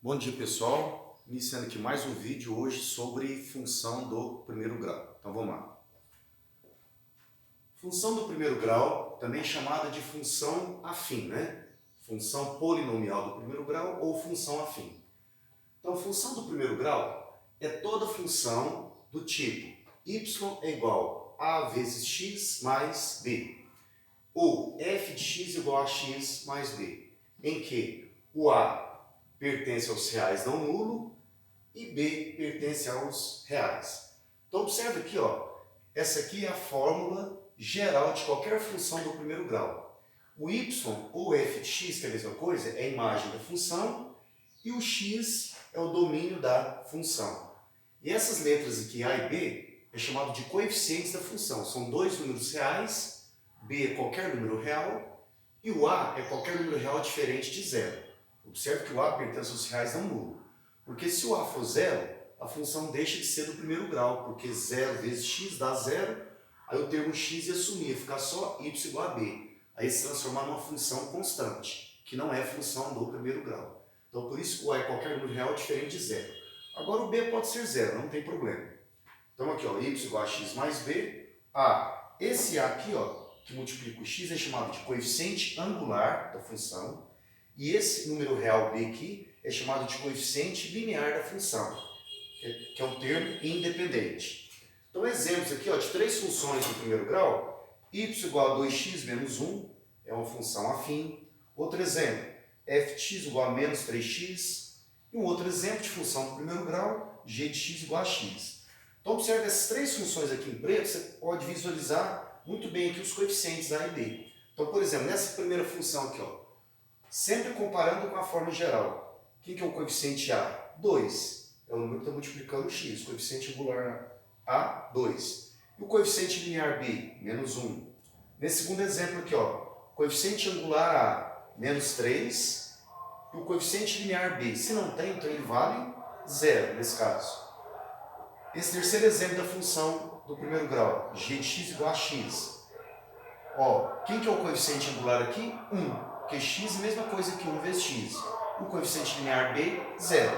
Bom dia, pessoal, iniciando aqui mais um vídeo hoje sobre função do primeiro grau. Então vamos lá. Função do primeiro grau, também chamada de função afim, né? Função polinomial do primeiro grau ou função afim. Então, função do primeiro grau é toda função do tipo y é igual a vezes x mais b, ou f de x igual a x mais b, em que o a pertence aos reais não nulo e b pertence aos reais. Então observe aqui, ó, essa aqui é a fórmula geral de qualquer função do primeiro grau. O y ou f de x, que é a mesma coisa, é a imagem da função, e o x é o domínio da função. E essas letras aqui, a e b, é chamado de coeficientes da função. São dois números reais, b é qualquer número real, e o a é qualquer número real diferente de zero. Observe que o a pertence aos reais não nulo. Porque se o a for zero, a função deixa de ser do primeiro grau, porque 0 vezes x dá zero, aí o termo x ia sumir, ia ficar só y igual a b. Aí se transformar numa função constante, que não é função do primeiro grau. Então por isso o a é qualquer número real diferente de zero. Agora o b pode ser zero, não tem problema. Então aqui, ó, y igual a x mais b, a. Esse a aqui, ó, que multiplica o x, é chamado de coeficiente angular da função. E esse número real b aqui é chamado de coeficiente linear da função, que é um termo independente. Então, exemplos aqui, ó, de três funções do primeiro grau. Y igual a 2x menos 1 é uma função afim. Outro exemplo, f de x igual a menos 3x. E um outro exemplo de função do primeiro grau, g de x igual a x. Então, observe essas três funções aqui em preto, você pode visualizar muito bem aqui os coeficientes a e b. Então, por exemplo, nessa primeira função aqui, ó, sempre comparando com a forma geral. Quem que é o coeficiente A? 2. É o número que está multiplicando o x. Coeficiente angular A, 2. E o coeficiente linear B? Menos 1. Nesse segundo exemplo aqui, ó, coeficiente angular A, menos 3. E o coeficiente linear B, se não tem, então ele vale 0 nesse caso. Esse terceiro exemplo da função do primeiro grau, g de x igual a x. Ó, quem que é o coeficiente angular aqui? 1. Porque x é a mesma coisa que 1 vezes x. O coeficiente linear b, 0.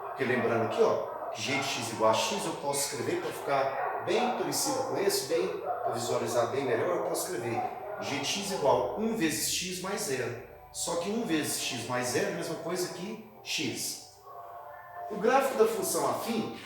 Porque lembrando aqui, ó, que g de x igual a x, eu posso escrever para ficar bem parecido com esse, para visualizar bem melhor, eu posso escrever g de x igual a 1 vezes x mais 0. Só que 1 vezes x mais 0 é a mesma coisa que x. O gráfico da função afim,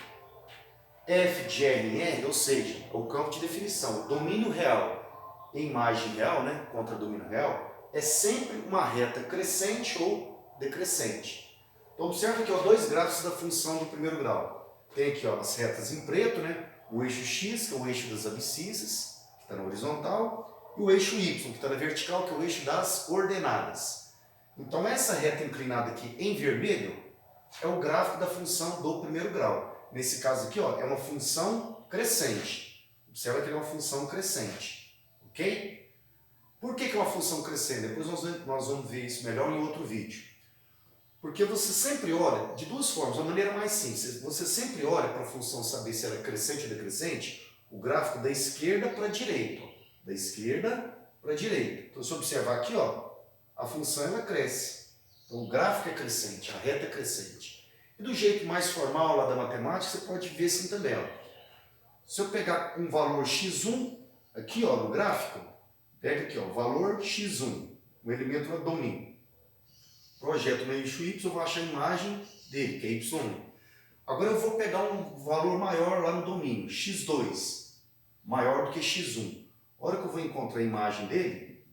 f de L em R, ou seja, é o campo de definição, o domínio real em imagem real, né, contra domínio real, é sempre uma reta crescente ou decrescente. Então observe aqui, ó, dois gráficos da função do primeiro grau. Tem aqui, ó, as retas em preto, né? O eixo x, que é o eixo das abscissas, que está na horizontal, e o eixo y, que está na vertical, que é o eixo das coordenadas. Então essa reta inclinada aqui em vermelho é o gráfico da função do primeiro grau. Nesse caso aqui, ó, é uma função crescente. Observa que ele é uma função crescente. Ok? Por que é uma função crescente? Depois nós vamos ver isso melhor em outro vídeo. Porque você sempre olha, de duas formas, de uma maneira mais simples. Você sempre olha para a função saber se ela é crescente ou decrescente, o gráfico da esquerda para a direita. Da esquerda para a direita. Então, se observar aqui, ó, a função ela cresce. Então, o gráfico é crescente, a reta é crescente. E do jeito mais formal lá da matemática, você pode ver assim também. Ó. Se eu pegar um valor x1, aqui ó, no gráfico, pega aqui, ó, valor x1, o elemento é domínio. Projeto no eixo y, eu vou achar a imagem dele, que é y1. Agora eu vou pegar um valor maior lá no domínio, x2, maior do que x1. A hora que eu vou encontrar a imagem dele,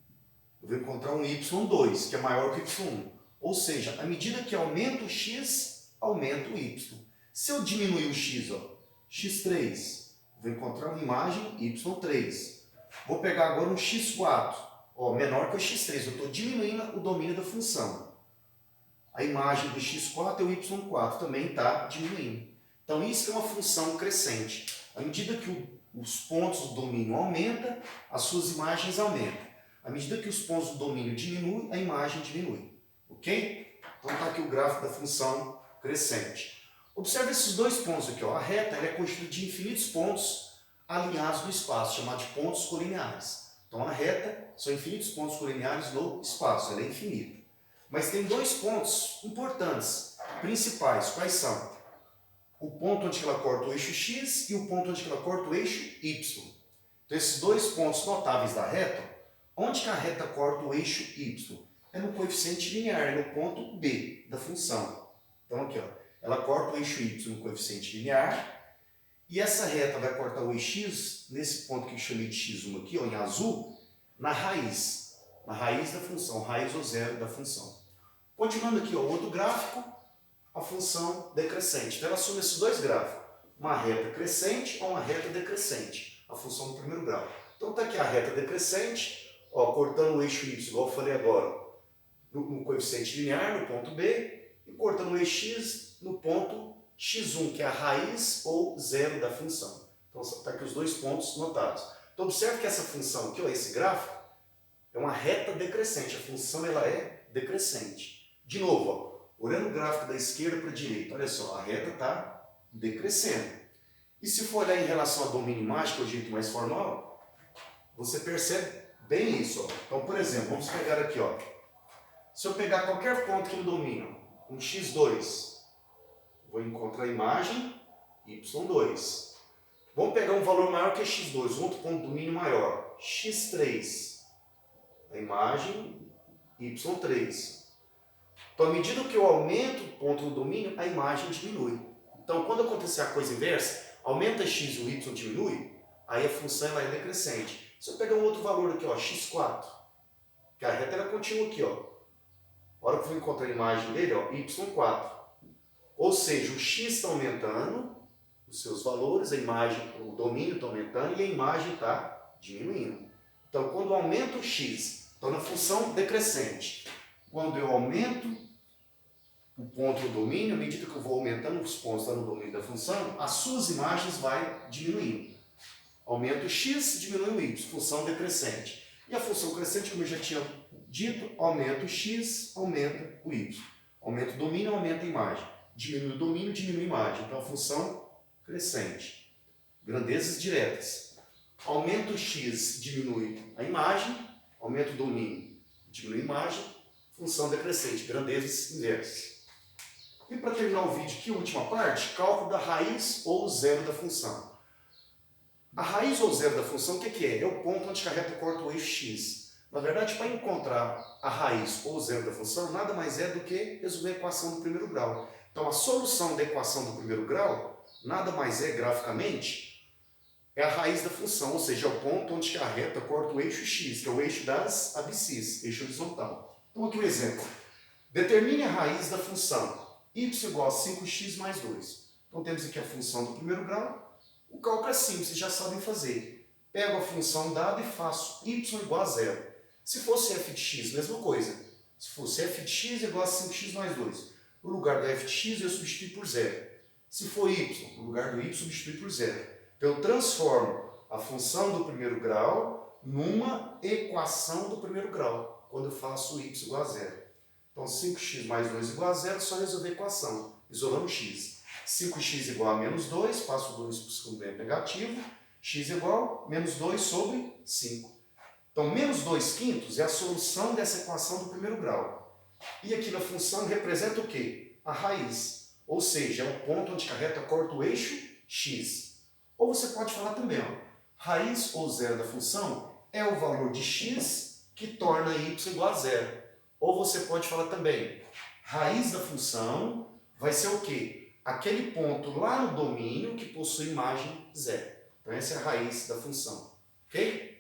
eu vou encontrar um y2, que é maior que y1. Ou seja, à medida que aumenta o x, aumenta o y. Se eu diminuir o x, ó, x3, vou encontrar uma imagem y3. Vou pegar agora um x4, ó, menor que o x3. Eu estou diminuindo o domínio da função. A imagem do x4 é o y4, também está diminuindo. Então isso é uma função crescente. À medida que os pontos do domínio aumentam, as suas imagens aumentam. À medida que os pontos do domínio diminuem, a imagem diminui. Ok? Então está aqui o gráfico da função crescente. Observe esses dois pontos aqui. Ó. A reta ela é constituída de infinitos pontos alinhados no espaço, chamados de pontos colineares. Então a reta são infinitos pontos colineares no espaço, ela é infinita. Mas tem dois pontos importantes. principais. Quais são? O ponto onde ela corta o eixo x e o ponto onde ela corta o eixo y. Então, esses dois pontos notáveis da reta, onde que a reta corta o eixo y? É no coeficiente linear, é no ponto B da função. Então, aqui, ó, ela corta o eixo y no coeficiente linear, e essa reta vai cortar o eixo x, nesse ponto que eu chamei de x1 aqui, ó, em azul, na raiz da função, raiz ou zero da função. Continuando aqui, ó, outro gráfico, a função decrescente. Então, ela assume esses dois gráficos, uma reta crescente ou uma reta decrescente, a função do primeiro grau. Então, está aqui a reta decrescente, ó, cortando o eixo y, igual eu falei agora, no coeficiente linear, no ponto B, e cortando o eixo x no ponto x1, que é a raiz ou zero da função. Então, está aqui os dois pontos notados. Então, observe que essa função aqui, ó, esse gráfico, é uma reta decrescente. A função ela é decrescente. De novo, ó, olhando o gráfico da esquerda para a direita, olha só, a reta está decrescendo. E se for olhar em relação ao domínio mágico, o jeito mais formal, você percebe bem isso. Ó. Então, por exemplo, vamos pegar aqui, ó. Se eu pegar qualquer ponto aqui no domínio, um x2, vou encontrar a imagem y2. Vamos pegar um valor maior que x2, um outro ponto do domínio maior, x3, a imagem y3. Então, à medida que eu aumento o ponto do domínio, a imagem diminui. Então, quando acontecer a coisa inversa, aumenta x e o y diminui, aí a função ela é decrescente. Se eu pegar um outro valor aqui, ó, x4, que a reta ela continua aqui, ó. A hora que eu vou encontrar a imagem dele, ó, y4. Ou seja, o x está aumentando, os seus valores, a imagem, o domínio está aumentando e a imagem está diminuindo. Então, quando eu aumento o x, estou na função decrescente. Quando eu aumento o ponto do domínio, à medida que eu vou aumentando os pontos lá no domínio da função, as suas imagens vai diminuindo. Aumenta o x, diminui o y, função decrescente. E a função crescente, como eu já tinha dito, aumenta o x, aumenta o y. Aumenta o domínio, aumenta a imagem. Diminui o domínio, diminui a imagem. Então, a função crescente. Grandezas diretas. Aumenta o x, diminui a imagem. Aumenta o domínio, diminui a imagem. Função decrescente. Grandezas inversas. E para terminar o vídeo aqui, a última parte, cálculo da raiz ou zero da função. A raiz ou zero da função, o que é? É o ponto onde a reta corta o eixo x. Na verdade, para encontrar a raiz ou zero da função, nada mais é do que resolver a equação do primeiro grau. Então, a solução da equação do primeiro grau, nada mais é, graficamente, é a raiz da função, ou seja, é o ponto onde a reta corta o eixo x, que é o eixo das abscissas, eixo horizontal. Então, aqui um exemplo. Determine a raiz da função y igual a 5x mais 2. Então, temos aqui a função do primeiro grau. O cálculo é simples, vocês já sabem fazer. Pego a função dada e faço y igual a 0. Se fosse f de x, mesma coisa. Se fosse f de x igual a 5x mais 2. No lugar do f de x, eu substituo por 0. Se for y, no lugar do y, substitui por 0. Então, eu transformo a função do primeiro grau numa equação do primeiro grau, quando eu faço y igual a 0. Então, 5x mais 2 igual a 0, só resolver a equação, isolando x. 5x igual a menos 2, passo 2 para o segundo bem negativo, x igual a menos 2 sobre 5. Então, menos 2 quintos é a solução dessa equação do primeiro grau. E aqui na função representa o quê? A raiz, ou seja, é o ponto onde a reta corta o eixo x. Ou você pode falar também, ó, raiz ou zero da função é o valor de x que torna y igual a 0. Ou você pode falar também, raiz da função vai ser o quê? Aquele ponto lá no domínio que possui imagem 0. Então, essa é a raiz da função. Ok?